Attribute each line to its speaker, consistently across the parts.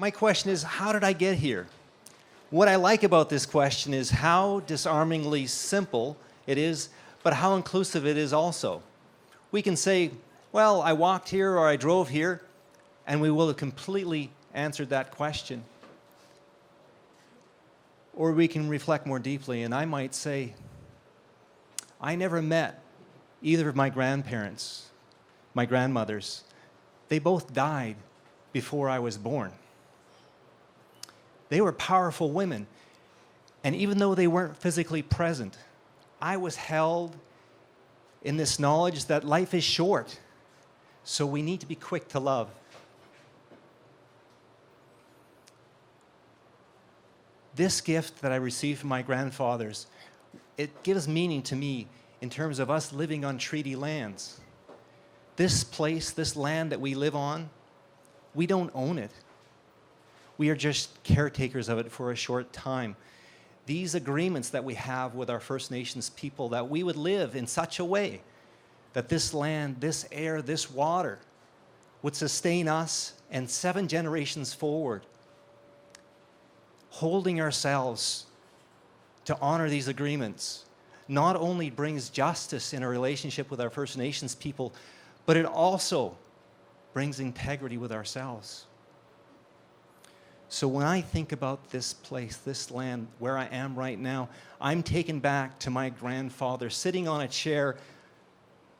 Speaker 1: my question is, how did I get here? What I like about this question is how disarmingly simple it is, but how inclusive it is also. We can say, well, I walked here or I drove here, and we will have completely answered that question. Or we can reflect more deeply, and I might say, I never met either of my grandparents, my grandmothers. They both died before I was born. They were powerful women, and even though they weren't physically present, I was held in this knowledge that life is short, so we need to be quick to love. This gift that I received from my grandfathers, it gives meaning to me in terms of us living on treaty lands. This place, this land that we live on, we don't own it. We are just caretakers of it for a short time. These agreements that we have with our First Nations people, that we would live in such a way that this land, this air, this water would sustain us and 7 generations forward. Holding ourselves to honor these agreements not only brings justice in our relationship with our First Nations people, but it also brings integrity with ourselves. So when I think about this place, this land, where I am right now, I'm taken back to my grandfather sitting on a chair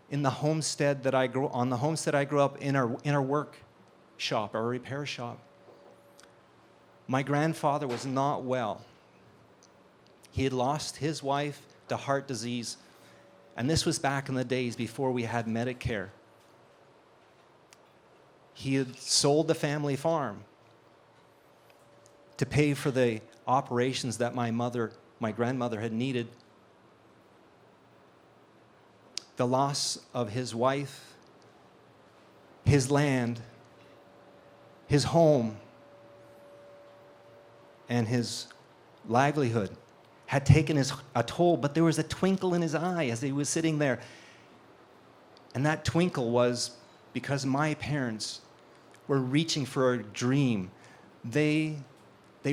Speaker 1: in the homestead that I grew up in our work shop, our repair shop. My grandfather was not well. He had lost his wife to heart disease, and this was back in the days before we had Medicare. He had sold the family farm to pay for the operations that my grandmother had needed. The loss of his wife, his land, his home, and his livelihood had taken a toll, but there was a twinkle in his eye as he was sitting there. And that twinkle was because my parents were reaching for a dream. They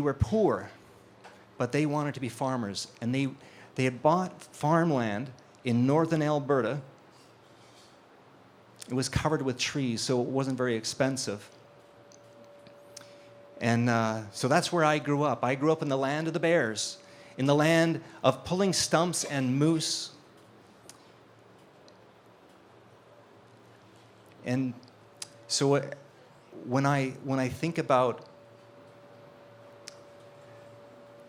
Speaker 1: were poor, but they wanted to be farmers. And they had bought farmland in northern Alberta. It was covered with trees, so it wasn't very expensive. And so that's where I grew up. I grew up in the land of the bears, in the land of pulling stumps and moose. And so when I think about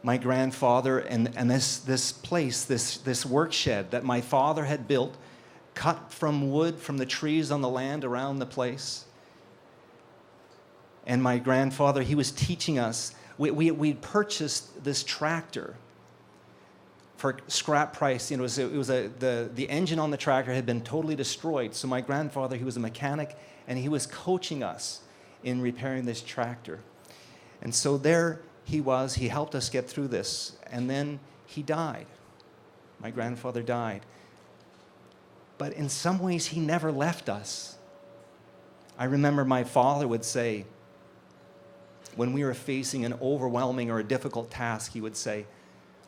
Speaker 1: my grandfather and this place, this work shed that my father had built, cut from wood from the trees on the land around the place. And my grandfather, he was teaching us. We'd purchased this tractor for scrap price. You know, the engine on the tractor had been totally destroyed. So my grandfather, he was a mechanic, and he was coaching us in repairing this tractor. And so there he was. He helped us get through this. And then he died. My grandfather died. But in some ways, he never left us. I remember my father would say, when we were facing an overwhelming or a difficult task, he would say,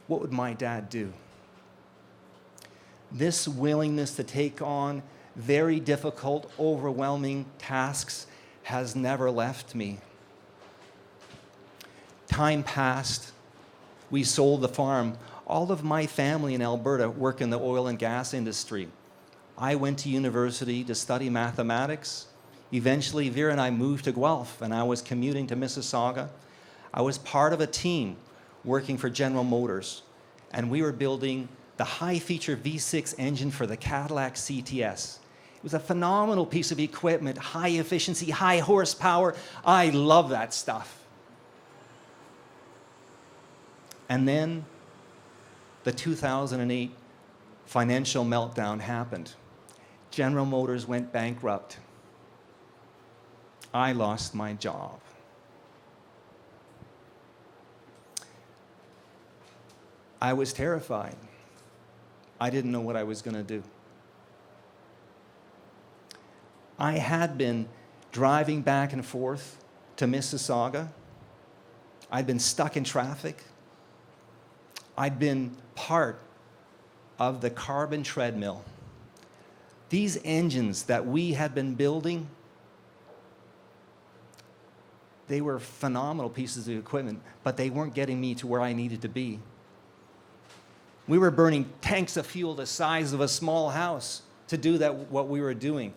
Speaker 1: "What would my dad do?" This willingness to take on very difficult, overwhelming tasks has never left me. Time passed. We sold the farm. All of my family in Alberta work in the oil and gas industry. I went to university to study mathematics. Eventually, Vera and I moved to Guelph, and I was commuting to Mississauga. I was part of a team working for General Motors, and we were building the high-feature V6 engine for the Cadillac CTS. It was a phenomenal piece of equipment, high efficiency, high horsepower. I love that stuff. And then the 2008 financial meltdown happened. General Motors went bankrupt. I lost my job. I was terrified. I didn't know what I was going to do. I had been driving back and forth to Mississauga I'd been stuck in traffic. I'd been part of the carbon treadmill. These engines that we had been building, they were phenomenal pieces of equipment, but they weren't getting me to where I needed to be. We were burning tanks of fuel the size of a small house to do what we were doing.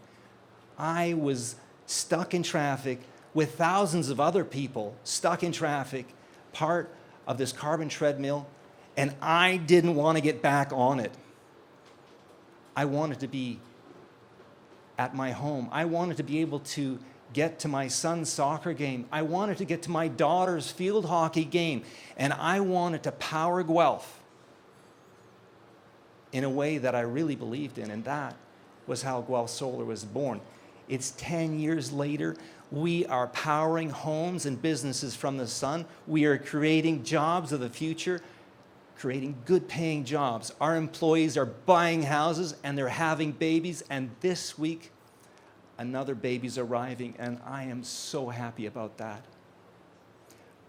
Speaker 1: I was stuck in traffic with thousands of other people stuck in traffic, part of this carbon treadmill, and I didn't want to get back on it. I wanted to be at my home. I wanted to be able to get to my son's soccer game. I wanted to get to my daughter's field hockey game. And I wanted to power Guelph in a way that I really believed in. And that was how Guelph Solar was born. It's 10 years later. We are powering homes and businesses from the sun. We are creating jobs of the future, creating good paying jobs. Our employees are buying houses and they're having babies. And this week, another baby's arriving, and I am so happy about that.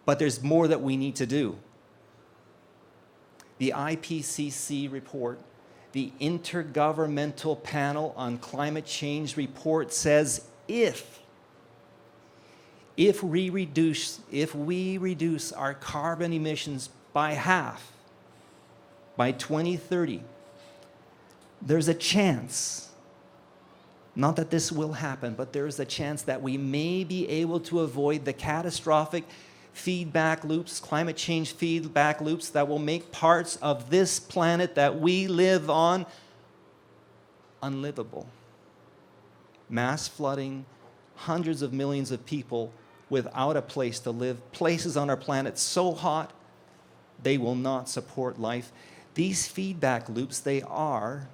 Speaker 1: But there's more that we need to do. The IPCC report, the Intergovernmental Panel on Climate Change report says if we reduce our carbon emissions by half by 2030, there's a chance, not that this will happen, but there is a chance that we may be able to avoid the catastrophic feedback loops, climate change feedback loops that will make parts of this planet that we live on unlivable. Mass flooding, hundreds of millions of people without a place to live, places on our planet so hot they will not support life. These feedback loops, our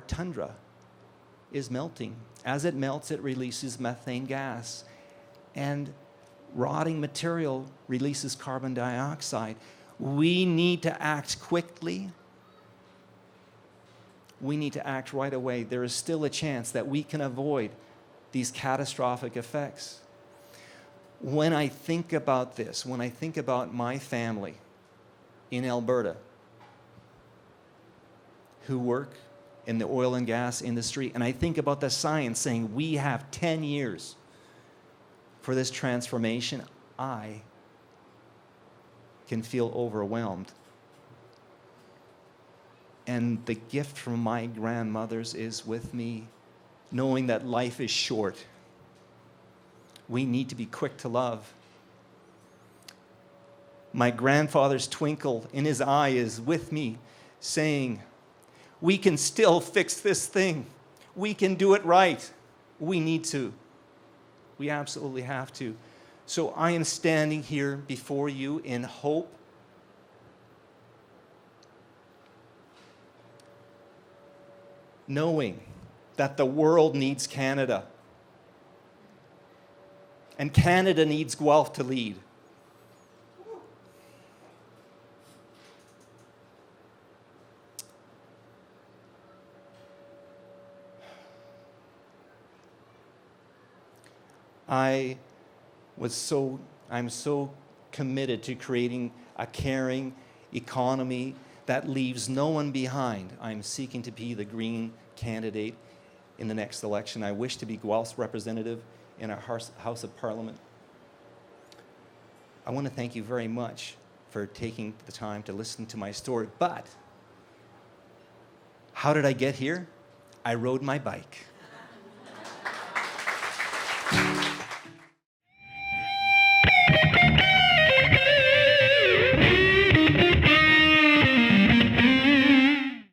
Speaker 1: tundra is melting. As it melts, it releases methane gas. And rotting material releases carbon dioxide. We need to act quickly. We need to act right away. There is still a chance that we can avoid these catastrophic effects. When I think about this, when I think about my family in Alberta who work in the oil and gas industry, and I think about the science saying we have 10 years for this transformation, I can feel overwhelmed. And the gift from my grandmothers is with me, knowing that life is short. We need to be quick to love. My grandfather's twinkle in his eye is with me, saying, we can still fix this thing. We can do it right. We need to. We absolutely have to. So I am standing here before you in hope. Knowing that the world needs Canada. And Canada needs Guelph to lead. I'm so committed to creating a caring economy that leaves no one behind. I'm seeking to be the Green candidate in the next election. I wish to be Guelph's representative in our House of Parliament. I want to thank you very much for taking the time to listen to my story. But how did I get here? I rode my bike.